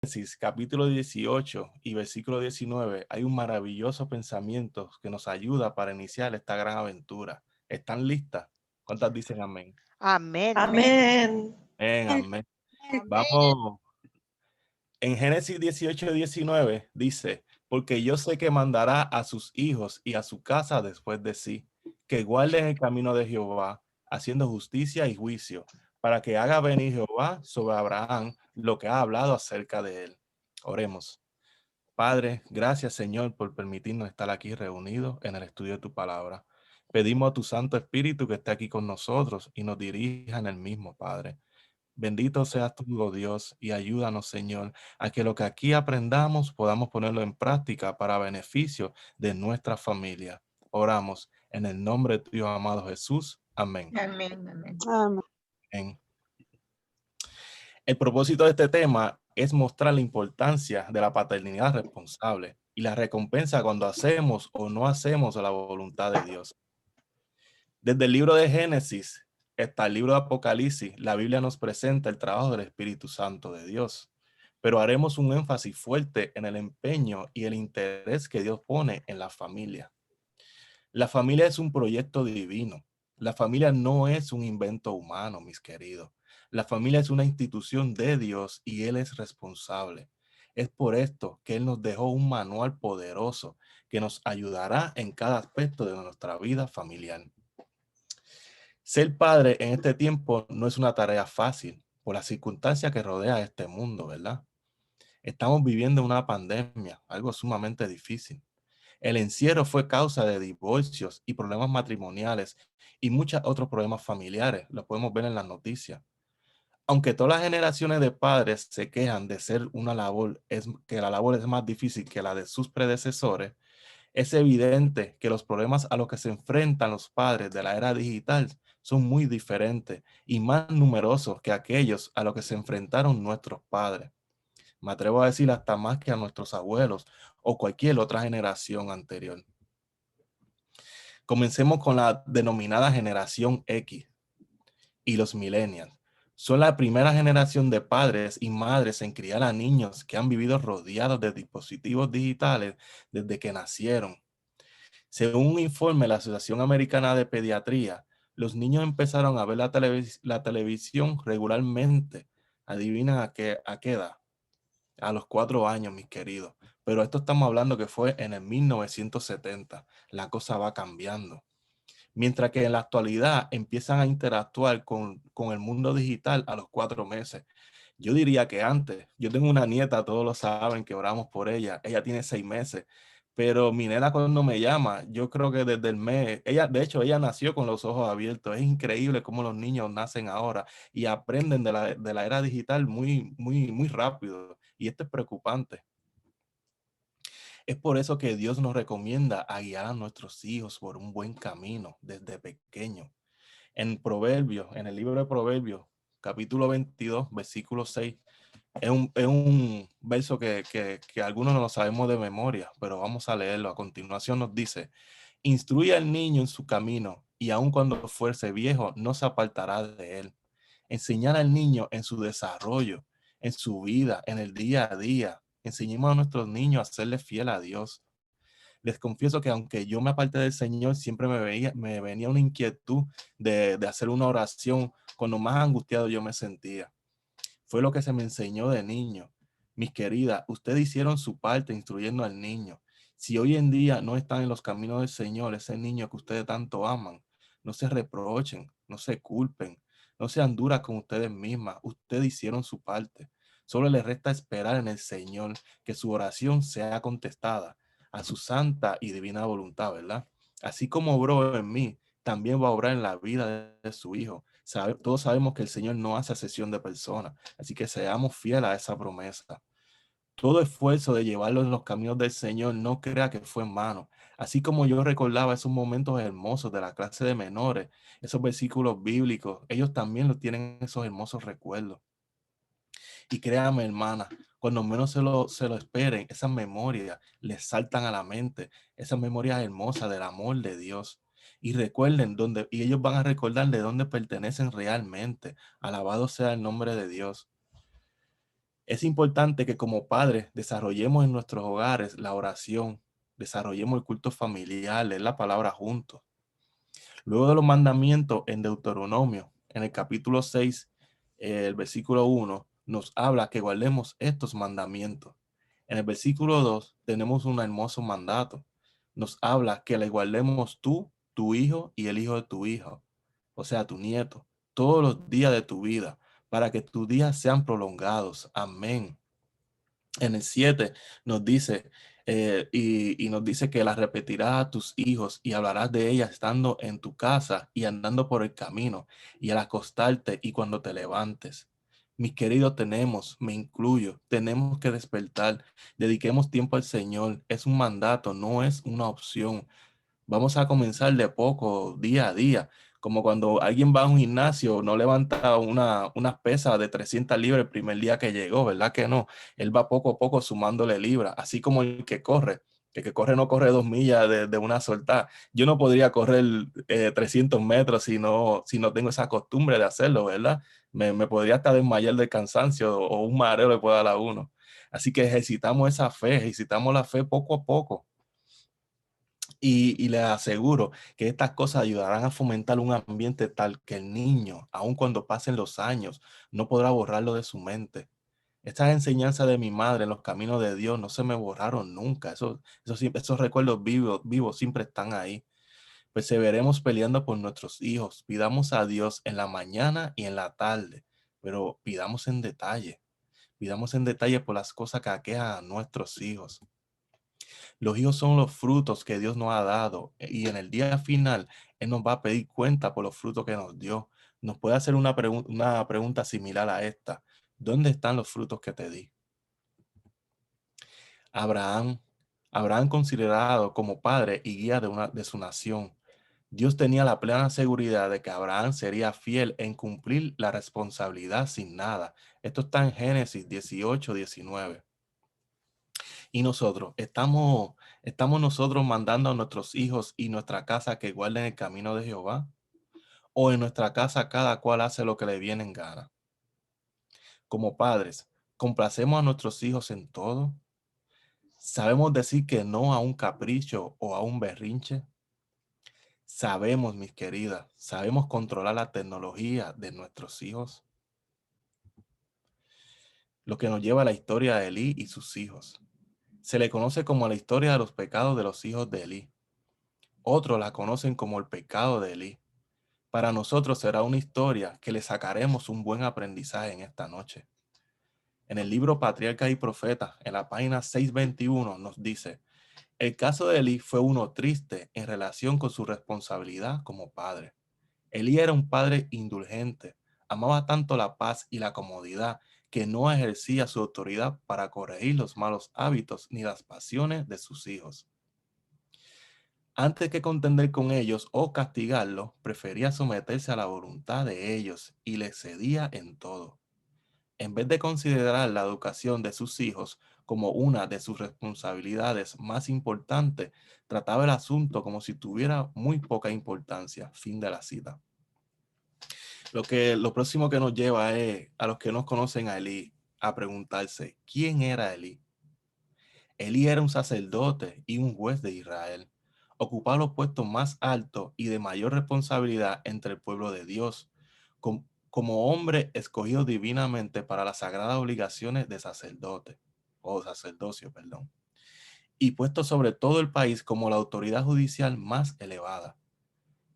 Génesis capítulo 18 y versículo 19 hay un maravilloso pensamiento que nos ayuda para iniciar esta gran aventura. ¿Están listas? ¿Cuántas dicen amén? Amén. Amén. Amén, amén. Vamos. En Génesis 18:19 dice, porque yo sé que mandará a sus hijos y a su casa después de sí, que guarden el camino de Jehová, haciendo justicia y juicio, para que haga venir Jehová sobre Abraham lo que ha hablado acerca de él. Oremos. Padre, gracias Señor por permitirnos estar aquí reunidos en el estudio de tu palabra. Pedimos a tu Santo Espíritu que esté aquí con nosotros y nos dirija en el mismo, Padre. Bendito seas tú, oh Dios, y ayúdanos, Señor, a que lo que aquí aprendamos podamos ponerlo en práctica para beneficio de nuestra familia. Oramos en el nombre de tu Hijo amado Jesús. Amén. Amén. Amén. Amén. El propósito de este tema es mostrar la importancia de la paternidad responsable y la recompensa cuando hacemos o no hacemos la voluntad de Dios. Desde el libro de Génesis hasta el libro de Apocalipsis, la Biblia nos presenta el trabajo del Espíritu Santo de Dios, pero haremos un énfasis fuerte en el empeño y el interés que Dios pone en la familia. La familia es un proyecto divino. La familia no es un invento humano, mis queridos. La familia es una institución de Dios y Él es responsable. Es por esto que Él nos dejó un manual poderoso que nos ayudará en cada aspecto de nuestra vida familiar. Ser padre en este tiempo no es una tarea fácil por las circunstancias que rodea este mundo, ¿verdad? Estamos viviendo una pandemia, algo sumamente difícil. El encierro fue causa de divorcios y problemas matrimoniales y muchos otros problemas familiares. Lo podemos ver en las noticias. Aunque todas las generaciones de padres se quejan de ser una labor, que la labor es más difícil que la de sus predecesores, es evidente que los problemas a los que se enfrentan los padres de la era digital son muy diferentes y más numerosos que aquellos a los que se enfrentaron nuestros padres. Me atrevo a decir hasta más que a nuestros abuelos o cualquier otra generación anterior. Comencemos con la denominada generación X y los millennials. Son la primera generación de padres y madres en criar a niños que han vivido rodeados de dispositivos digitales desde que nacieron. Según un informe de la Asociación Americana de Pediatría, los niños empezaron a ver la televisión regularmente. Adivina a qué edad. A los 4 años, mis queridos. Pero esto estamos hablando que fue en el 1970. La cosa va cambiando. Mientras que en la actualidad empiezan a interactuar con el mundo digital a los 4 meses. Yo diría que antes, yo tengo una nieta, todos lo saben, que oramos por ella. Ella tiene 6 meses, pero mi nena cuando me llama, yo creo que desde el mes, de hecho, ella nació con los ojos abiertos. Es increíble cómo los niños nacen ahora y aprenden de la era digital muy, muy, muy rápido. Y esto es preocupante. Es por eso que Dios nos recomienda a guiar a nuestros hijos por un buen camino desde pequeño. En el libro de Proverbios, capítulo 22, versículo 6, es un verso que algunos no lo sabemos de memoria, pero vamos a leerlo. A continuación nos dice, instruye al niño en su camino y aun cuando fuese viejo no se apartará de él. Enseñar al niño en su desarrollo, en su vida, en el día a día. Enseñemos a nuestros niños a serle fiel a Dios. Les confieso que aunque yo me aparté del Señor, siempre me venía una inquietud de hacer una oración cuando más angustiado yo me sentía. Fue lo que se me enseñó de niño. Mis queridas, ustedes hicieron su parte instruyendo al niño. Si hoy en día no están en los caminos del Señor, ese niño que ustedes tanto aman, no se reprochen, no se culpen, no sean duras con ustedes mismas. Ustedes hicieron su parte. Solo les resta esperar en el Señor que su oración sea contestada a su santa y divina voluntad, ¿verdad? Así como obró en mí, también va a obrar en la vida de su hijo. Todos sabemos que el Señor no hace acepción de personas, así que seamos fieles a esa promesa. Todo esfuerzo de llevarlo en los caminos del Señor no crea que fue en vano. Así como yo recordaba esos momentos hermosos de la clase de menores, esos versículos bíblicos, ellos también los tienen esos hermosos recuerdos. Y créame, hermana, cuando menos se lo esperen, esas memorias les saltan a la mente, esas memorias hermosas del amor de Dios. Y recuerden y ellos van a recordar de dónde pertenecen realmente. Alabado sea el nombre de Dios. Es importante que como padres desarrollemos en nuestros hogares la oración, desarrollemos el culto familiar, leer la palabra juntos. Luego de los mandamientos en Deuteronomio, en el capítulo 6, el versículo 1, nos habla que guardemos estos mandamientos. En el versículo 2 tenemos un hermoso mandato. Nos habla que le guardemos tú, tu hijo y el hijo de tu hijo, o sea, tu nieto, todos los días de tu vida, para que tus días sean prolongados. Amén. En el 7 nos dice, y nos dice que las repetirás a tus hijos y hablarás de ellas estando en tu casa y andando por el camino y al acostarte y cuando te levantes. Mis queridos, me incluyo, tenemos que despertar, dediquemos tiempo al Señor. Es un mandato, no es una opción. Vamos a comenzar de poco, día a día. Como cuando alguien va a un gimnasio, no levanta unas pesas de 300 libras el primer día que llegó, ¿verdad que no? Él va poco a poco sumándole libras, así como el que corre. El que corre no corre 2 millas de una soltada. Yo no podría correr 300 metros si no tengo esa costumbre de hacerlo, ¿verdad? Me podría hasta desmayar de cansancio o un mareo le puede dar a uno. Así que ejercitamos esa fe, ejercitamos la fe poco a poco. Y les aseguro que estas cosas ayudarán a fomentar un ambiente tal que el niño, aun cuando pasen los años, no podrá borrarlo de su mente. Estas enseñanzas de mi madre en los caminos de Dios no se me borraron nunca. Esos recuerdos vivos siempre están ahí. Perseveremos peleando por nuestros hijos. Pidamos a Dios en la mañana y en la tarde, pero pidamos en detalle. Pidamos en detalle por las cosas que aquejan a nuestros hijos. Los hijos son los frutos que Dios nos ha dado y en el día final Él nos va a pedir cuenta por los frutos que nos dio. Nos puede hacer una pregunta similar a esta. ¿Dónde están los frutos que te di? Abraham, Abraham considerado como padre y guía de su nación. Dios tenía la plena seguridad de que Abraham sería fiel en cumplir la responsabilidad sin nada. Esto está en Génesis 18-19. Y nosotros, estamos nosotros mandando a nuestros hijos y nuestra casa que guarden el camino de Jehová, o en nuestra casa cada cual hace lo que le viene en gana. Como padres, complacemos a nuestros hijos en todo. Sabemos decir que no a un capricho o a un berrinche. Sabemos, mis queridas, sabemos controlar la tecnología de nuestros hijos. Lo que nos lleva a la historia de Elí y sus hijos. Se le conoce como la historia de los pecados de los hijos de Elí. Otros la conocen como el pecado de Elí. Para nosotros será una historia que le sacaremos un buen aprendizaje en esta noche. En el libro Patriarcas y Profetas, en la página 621, nos dice, el caso de Elí fue uno triste en relación con su responsabilidad como padre. Elí era un padre indulgente, amaba tanto la paz y la comodidad que no ejercía su autoridad para corregir los malos hábitos ni las pasiones de sus hijos. Antes que contender con ellos o castigarlos, prefería someterse a la voluntad de ellos y les cedía en todo. En vez de considerar la educación de sus hijos como una de sus responsabilidades más importantes, trataba el asunto como si tuviera muy poca importancia. Fin de la cita. Lo próximo que nos lleva es a los que no conocen a Elí a preguntarse, ¿quién era Elí? Elí era un sacerdote y un juez de Israel. Ocupaba los puestos más altos y de mayor responsabilidad entre el pueblo de Dios, como hombre escogido divinamente para las sagradas obligaciones de sacerdote, o sacerdocio, perdón, y puesto sobre todo el país como la autoridad judicial más elevada.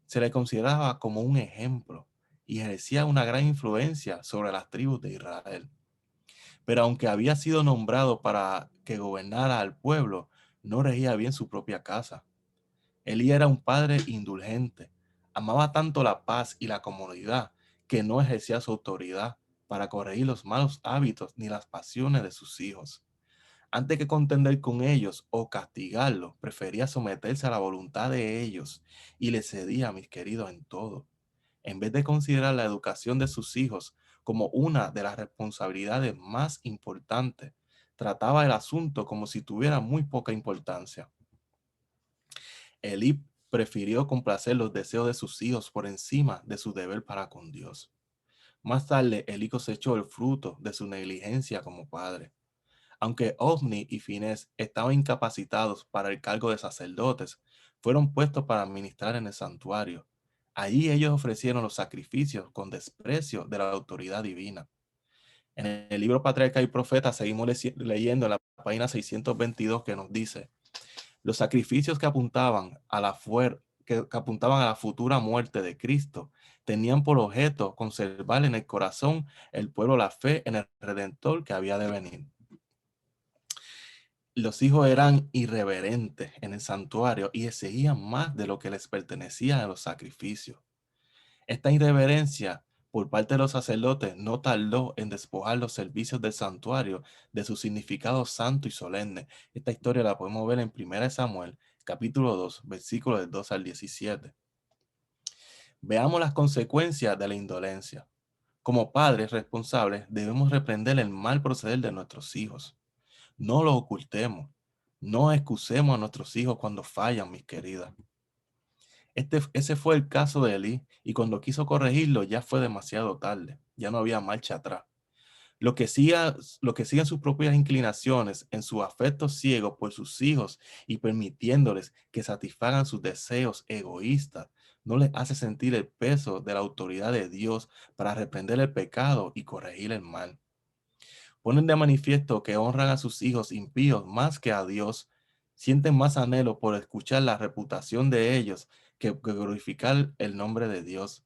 Se le consideraba como un ejemplo y ejercía una gran influencia sobre las tribus de Israel. Pero aunque había sido nombrado para que gobernara al pueblo, no regía bien su propia casa. Elí era un padre indulgente, amaba tanto la paz y la comodidad que no ejercía su autoridad para corregir los malos hábitos ni las pasiones de sus hijos. Antes que contender con ellos o castigarlos, prefería someterse a la voluntad de ellos y le cedía, mis queridos, en todo. En vez de considerar la educación de sus hijos como una de las responsabilidades más importantes, trataba el asunto como si tuviera muy poca importancia. Elí prefirió complacer los deseos de sus hijos por encima de su deber para con Dios. Más tarde, Elí cosechó el fruto de su negligencia como padre. Aunque Ofni y Finés estaban incapacitados para el cargo de sacerdotes, fueron puestos para administrar en el santuario. Allí ellos ofrecieron los sacrificios con desprecio de la autoridad divina. En el libro Patriarca y Profeta seguimos leyendo en la página 622 que nos dice: los sacrificios que apuntaban a que apuntaban a la futura muerte de Cristo tenían por objeto conservar en el corazón el pueblo la fe en el Redentor que había de venir. Los hijos eran irreverentes en el santuario y exigían más de lo que les pertenecía a los sacrificios. Esta irreverencia por parte de los sacerdotes no tardó en despojar los servicios del santuario de su significado santo y solemne. Esta historia la podemos ver en 1 Samuel, capítulo 2, versículos del 2 al 17. Veamos las consecuencias de la indolencia. Como padres responsables, debemos reprender el mal proceder de nuestros hijos. No lo ocultemos. No excusemos a nuestros hijos cuando fallan, mis queridas. Ese fue el caso de Elí, y cuando quiso corregirlo ya fue demasiado tarde. Ya no había marcha atrás. Lo que sigan sus propias inclinaciones en su afecto ciego por sus hijos y permitiéndoles que satisfagan sus deseos egoístas, no les hace sentir el peso de la autoridad de Dios para reprender el pecado y corregir el mal. Ponen de manifiesto que honran a sus hijos impíos más que a Dios, sienten más anhelo por escuchar la reputación de ellos que glorificar el nombre de Dios,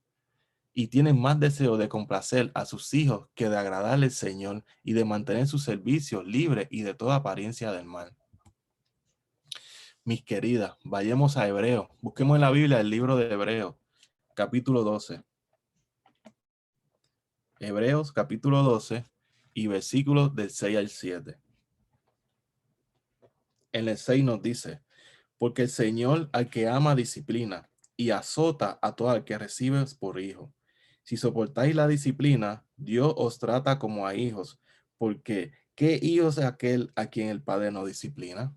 y tienen más deseo de complacer a sus hijos que de agradarle al Señor y de mantener su servicio libre y de toda apariencia del mal. Mis queridas, vayamos a Hebreos, busquemos en la Biblia el libro de Hebreos, capítulo 12. Hebreos, capítulo 12 y versículos del 6 al 7. En el 6 nos dice: porque el Señor al que ama disciplina y azota a todo el que recibes por hijo. Si soportáis la disciplina, Dios os trata como a hijos, porque ¿qué hijos es aquel a quien el Padre no disciplina?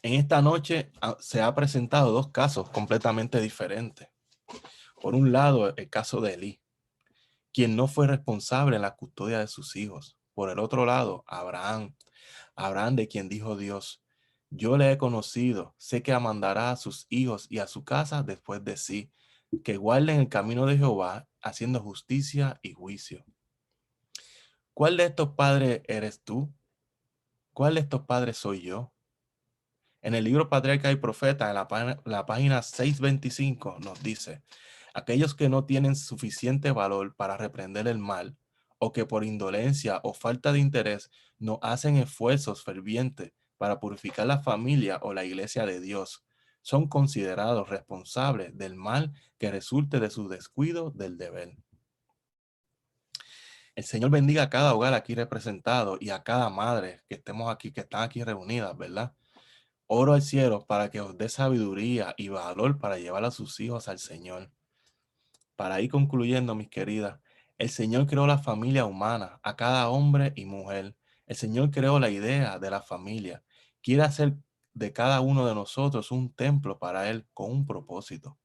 En esta noche se ha presentado dos casos completamente diferentes. Por un lado, el caso de Elí, quien no fue responsable en la custodia de sus hijos. Por el otro lado, Abraham, de quien dijo Dios: yo le he conocido, sé que amandará a sus hijos y a su casa después de sí, que guarden el camino de Jehová, haciendo justicia y juicio. ¿Cuál de estos padres eres tú? ¿Cuál de estos padres soy yo? En el libro Patriarca y Profeta, en la página 625, nos dice: aquellos que no tienen suficiente valor para reprender el mal, o que por indolencia o falta de interés no hacen esfuerzos fervientes para purificar la familia o la iglesia de Dios, son considerados responsables del mal que resulte de su descuido del deber. El Señor bendiga a cada hogar aquí representado y a cada madre que estemos aquí, que están aquí reunidas, ¿verdad? Oro al cielo para que os dé sabiduría y valor para llevar a sus hijos al Señor. Para ir concluyendo, mis queridas, el Señor creó la familia humana, a cada hombre y mujer. El Señor creó la idea de la familia. Quiere hacer de cada uno de nosotros un templo para Él con un propósito.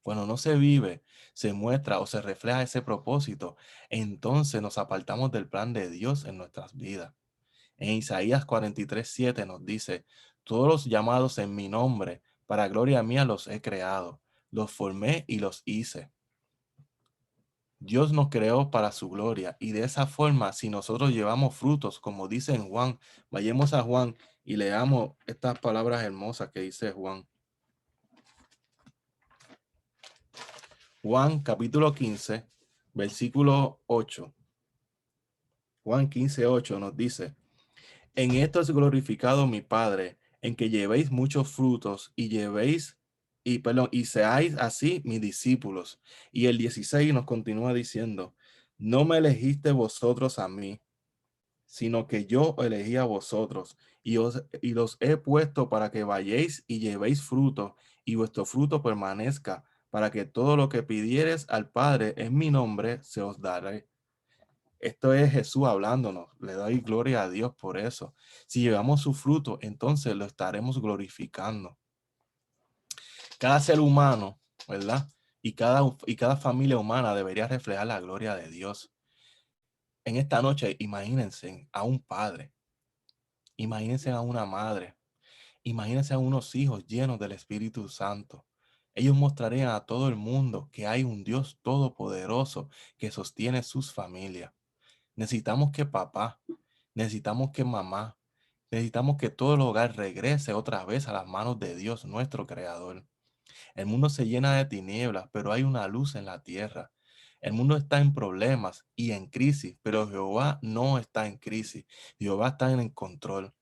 Cuando no se vive, se muestra o se refleja ese propósito, entonces nos apartamos del plan de Dios en nuestras vidas. En Isaías 43:7 nos dice: todos los llamados en mi nombre, para gloria mía los he creado, los formé y los hice. Dios nos creó para su gloria, y de esa forma, si nosotros llevamos frutos, como dice en Juan, vayamos a Juan y leamos estas palabras hermosas que dice Juan. Juan capítulo 15, versículo 8. Juan 15:8 nos dice: en esto es glorificado mi Padre, en que llevéis muchos frutos y seáis así mis discípulos. Y el 16 nos continúa diciendo: no me elegiste vosotros a mí, sino que yo elegí a vosotros y los he puesto para que vayáis y llevéis fruto, y vuestro fruto permanezca, para que todo lo que pidiereis al Padre en mi nombre se os dará. Esto es Jesús hablándonos. Le doy gloria a Dios por eso. Si llevamos su fruto, entonces lo estaremos glorificando. Cada ser humano, ¿verdad? y cada familia humana debería reflejar la gloria de Dios. En esta noche, imagínense a un padre, imagínense a una madre, imagínense a unos hijos llenos del Espíritu Santo. Ellos mostrarían a todo el mundo que hay un Dios todopoderoso que sostiene sus familias. Necesitamos que papá, necesitamos que mamá, necesitamos que todo el hogar regrese otra vez a las manos de Dios, nuestro Creador. El mundo se llena de tinieblas, pero hay una luz en la tierra. El mundo está en problemas y en crisis, pero Jehová no está en crisis. Jehová está en el control.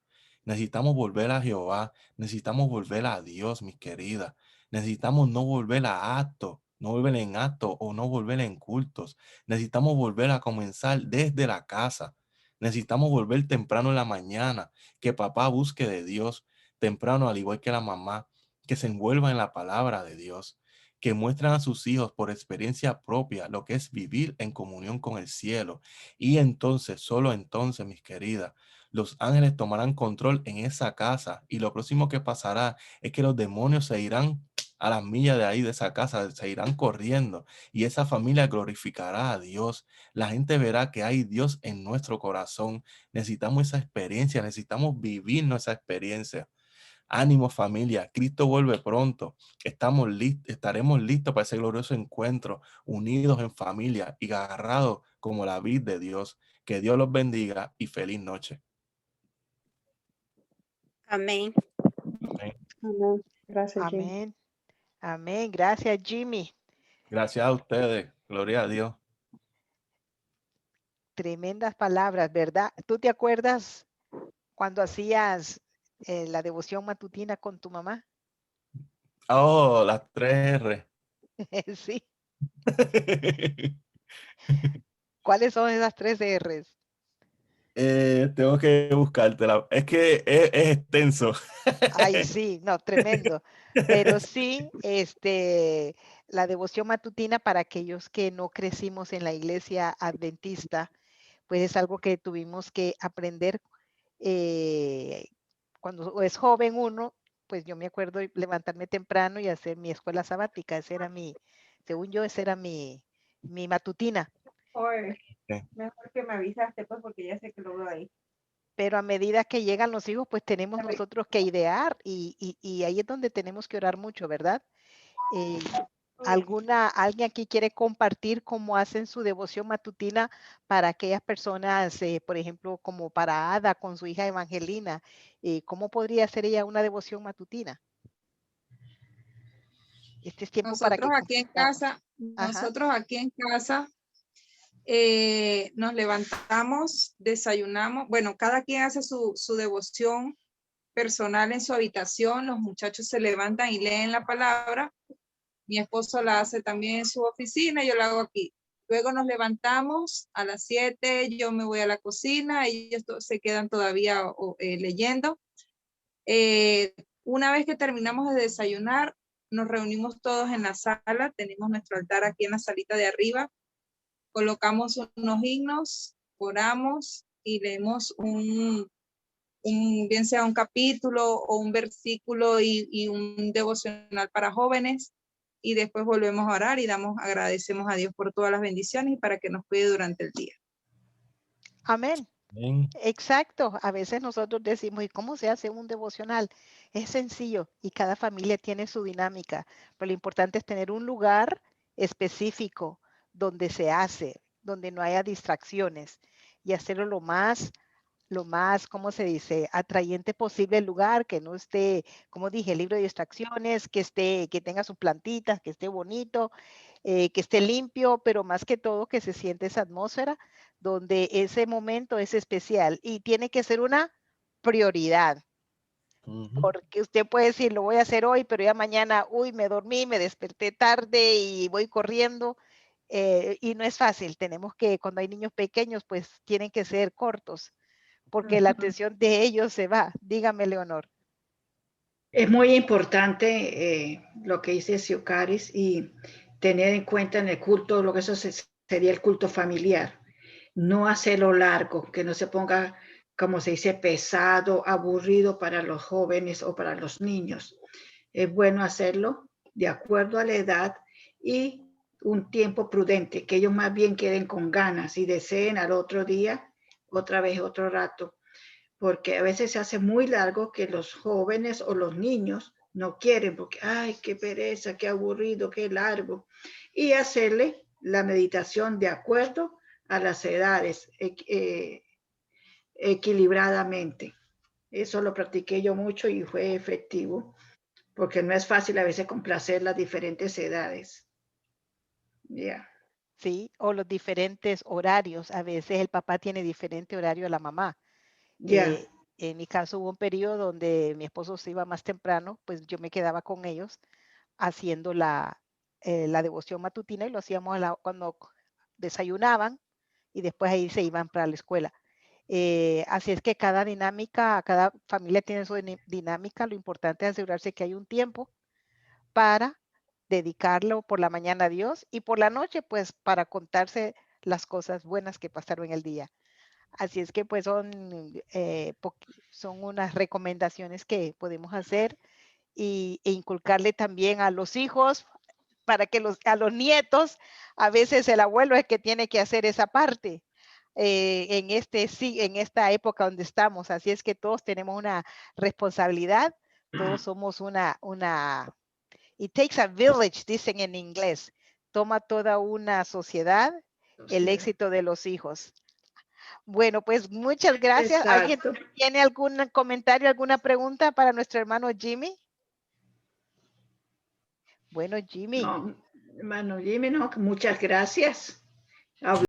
Necesitamos volver a Jehová, necesitamos volver a Dios, mis queridas. Necesitamos no volver a acto, no volver en acto o no volver en cultos. Necesitamos volver a comenzar desde la casa. Necesitamos volver temprano en la mañana, que papá busque de Dios temprano, al igual que la mamá, que se envuelva en la palabra de Dios, que muestran a sus hijos por experiencia propia lo que es vivir en comunión con el cielo. Y entonces, solo entonces, mis queridas, los ángeles tomarán control en esa casa y lo próximo que pasará es que los demonios se irán a las millas de ahí de esa casa, se irán corriendo y esa familia glorificará a Dios. La gente verá que hay Dios en nuestro corazón. Necesitamos esa experiencia, necesitamos vivir esa experiencia. Ánimo familia, Cristo vuelve pronto. Estaremos listos para ese glorioso encuentro, unidos en familia y agarrados como la vid de Dios. Que Dios los bendiga y feliz noche. Amén. Amén. Amén. Gracias, Jim. Amén. Amén. Gracias, Jimmy. Gracias a ustedes. Gloria a Dios. Tremendas palabras, ¿verdad? ¿Tú te acuerdas cuando hacías la devoción matutina con tu mamá? Oh, las 3R. Sí. ¿Cuáles son esas 3 R's? Tengo que buscártela. Es que es extenso. Ay, sí, no, tremendo. Pero sí, la devoción matutina para aquellos que no crecimos en la iglesia adventista, pues es algo que tuvimos que aprender cuando es joven uno, pues yo me acuerdo levantarme temprano y hacer mi escuela sabática. Ese era según yo, esa era mi matutina. Oye, Sí. mejor que me avisaste, pues, porque ya sé que lo veo ahí. Pero a medida que llegan los hijos, pues tenemos nosotros que idear y ahí es donde tenemos que orar mucho, ¿verdad? ¿Alguien aquí quiere compartir cómo hacen su devoción matutina para aquellas personas, por ejemplo, como para Ada con su hija Evangelina? ¿Cómo podría hacer ella una devoción matutina? Este es tiempo para que Nosotros aquí en compartamos. casa, Ajá. nosotros aquí en casa nos levantamos, desayunamos, bueno, cada quien hace su devoción personal en su habitación, los muchachos se levantan y leen la palabra, mi esposo la hace también en su oficina, yo la hago aquí. Luego nos levantamos a las 7, yo me voy a la cocina, ellos se quedan todavía leyendo. Una vez que terminamos de desayunar, nos reunimos todos en la sala, tenemos nuestro altar aquí en la salita de arriba, colocamos unos himnos, oramos y leemos bien sea un capítulo o un versículo y un devocional para jóvenes, y después volvemos a orar y agradecemos a Dios por todas las bendiciones y para que nos cuide durante el día. Amén. Amén. Exacto. A veces nosotros decimos, ¿y cómo se hace un devocional? Es sencillo y cada familia tiene su dinámica, pero lo importante es tener un lugar específico donde se hace, donde no haya distracciones y hacerlo lo más, ¿cómo se dice? Atrayente posible el lugar, que no esté, como dije, libre de distracciones, que tenga sus plantitas, que esté bonito, que esté limpio, pero más que todo que se siente esa atmósfera donde ese momento es especial y tiene que ser una prioridad. Porque usted puede decir, lo voy a hacer hoy, pero ya mañana, uy, me dormí, me desperté tarde y voy corriendo. Y no es fácil, tenemos que, cuando hay niños pequeños, pues tienen que ser cortos, porque la atención de ellos se va. Dígame, Leonor. Es muy importante lo que dice Siocaris y tener en cuenta en el culto, lo que eso sería el culto familiar. No hacerlo largo, que no se ponga, como se dice, pesado, aburrido para los jóvenes o para los niños. Es bueno hacerlo de acuerdo a la edad y un tiempo prudente, que ellos más bien queden con ganas y deseen al otro día, otra vez otro rato, porque a veces se hace muy largo que los jóvenes o los niños no quieren, porque, ay, qué pereza, qué aburrido, qué largo, y hacerle la meditación de acuerdo a las edades, equilibradamente. Eso lo practiqué yo mucho y fue efectivo, porque no es fácil a veces complacer las diferentes edades. Yeah. ¿sí? O los diferentes horarios. A veces el papá tiene diferente horario a la mamá. Yeah. En mi caso hubo un periodo donde mi esposo se iba más temprano, pues yo me quedaba con ellos haciendo la devoción matutina y lo hacíamos cuando desayunaban y después ahí se iban para la escuela. Así es que cada dinámica, cada familia tiene su dinámica. Lo importante es asegurarse que hay un tiempo para dedicarlo por la mañana a Dios y por la noche, pues, para contarse las cosas buenas que pasaron en el día. Así es que, pues, son unas recomendaciones que podemos hacer e inculcarle también a los hijos para que a los nietos, a veces el abuelo es que tiene que hacer esa parte. En esta época donde estamos. Así es que todos tenemos una responsabilidad, todos somos it takes a village, dicen en inglés. Toma toda una sociedad el éxito de los hijos. Bueno, pues muchas gracias. ¿Alguien Exacto. tiene algún comentario, alguna pregunta para nuestro hermano Jimmy? Bueno, Jimmy. No, hermano Jimmy, no, muchas gracias.